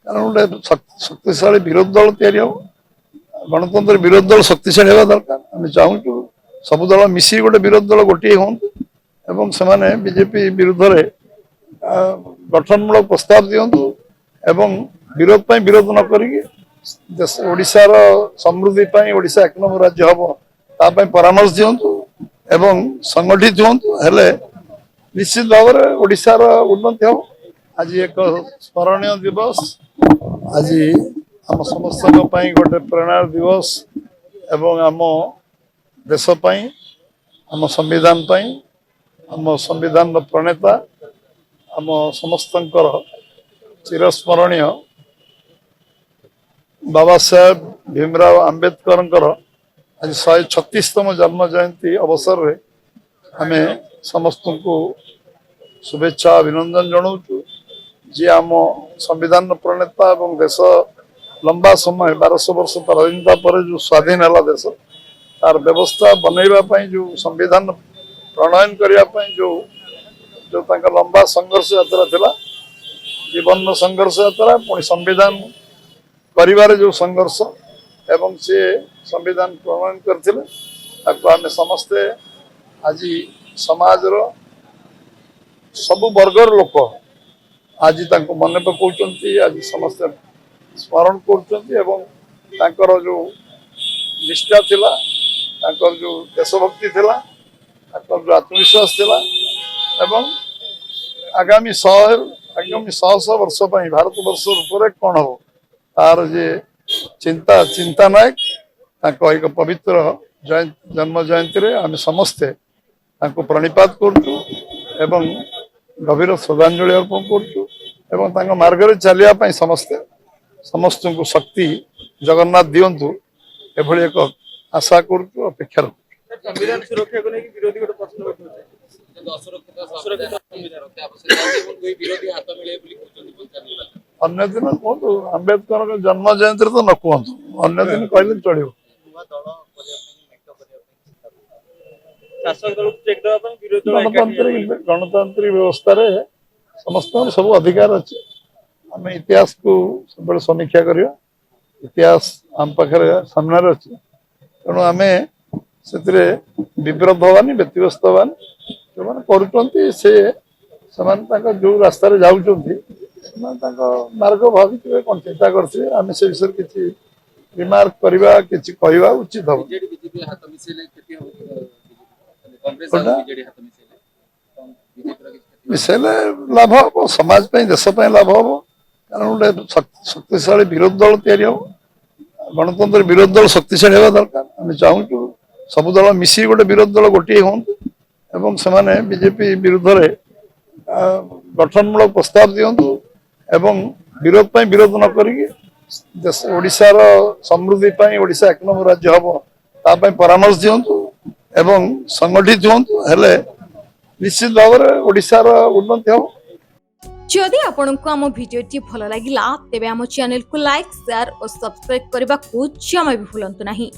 कारण गोटे शक्तिशाली विरोधी दल तैयारी हम गणतंत्र विरोधी दल शक्तिशाली होगा दरकार आम चाहूँ सब दल मिसी गोटे विरोधी दल गोटे हूँ से बीजेपी विरुद्ध में गठनमूलक प्रस्ताव दिंतु एवं विरोध पर विरोध न करी ओडिशार समृद्धि ओडिशा एक नंबर राज्य हम ताप परामर्श दिंतु एवं संगठित हूँ हेले निश्चित भाव में ओडिशार उन्नति हम आज एक स्मरणीय दिवस आज आम समस्त गोटे प्रेरणा दिवस एवं आम देश आम संविधान प्रणेता आम समस्त चिरस्मरणीय बाबा साहेब भीमराव आंबेडकर आज 136तम जन्म जयंती अवसर में आम समस्त को शुभेच्छा अभिनंदन जनाऊँ जी आम संविधान प्रणेता एवं देश लंबा समय 1200 वर्ष पराधीनता पर जो स्वाधीन है देश तार व्यवस्था बनैवाई जो संविधान प्रणयन करने जो जो लंबा संघर्ष यात्रा थिला जीवन संघर्ष यात्रा पुणी संविधान परिवार जो संघर्ष एवं से संविधान प्रणयन करते आम समस्ते आज समाज रो सबु वर्गर लोक आज मन पकाउछन्ति आज समस्ते स्मरण कर जो निष्ठा थिला जो देशभक्ति थिला जो आत्मविश्वास थिला एवं आगामी 100 वर्ष भारत वर्ष रूप कौन हम तार जे चिंता नायक एक पवित्र जन्म जयंती आम समस्ते प्रणिपात करूँ एवं गभीर श्रद्धांजलि अर्पण करूँ मार्ग चलिया समस्ते समस्त को शक्ति जगन्नाथ दिंतु एभली एक आशा करूँ अपेक्षा संविधान सुरक्षा को लेकिन विरोधी गोटे प्रश्न अन्य दिन कहतु आंबेडकर जन्म जयंती तो न कहतु अन्य दिन कहले चलो गणतांत्रिक व्यवस्था रे समस्त सब अधिकार अच्छे आम इतिहास को सब समीक्षा करवा इतिहास आम पाखे सामने अच्छे तेणु आम से विब्रत हवानी व्यतिव्यस्त हवानी जो कर जो रास्तार जाऊँ मार्ग भावी कौन चिंता करते आम से विषय किसी रिमार्क करवा कि कहवा उचित हम मिसेले लाभ हम समाज देश लाभ हम कारण गोटे शक्तिशाली विरोधी दल तैयारी हम गणतंत्र विरोधी दल शक्तिशाली होगा दरकार आम चाहूँ सब दल मिसी गोटे विरोधी दल गोटे हूँ से बीजेपी विरुद्ध में गठनमूलक प्रस्ताव दिंतु एवं विरोध पर विरोध न करी ओडिशार समृद्धि ओडिशा एक नंबर राज्य हम ताप परामर्श दिंतु एवं संगठित हूँ हेले निश्चित भाव में ओडिशार उन्नति हम जदि आपंक आम भिडी भल लगा तेब आम चैनल को लाइक शेयर और सब्सक्राइब करने को जमा भी भूलु नहीं।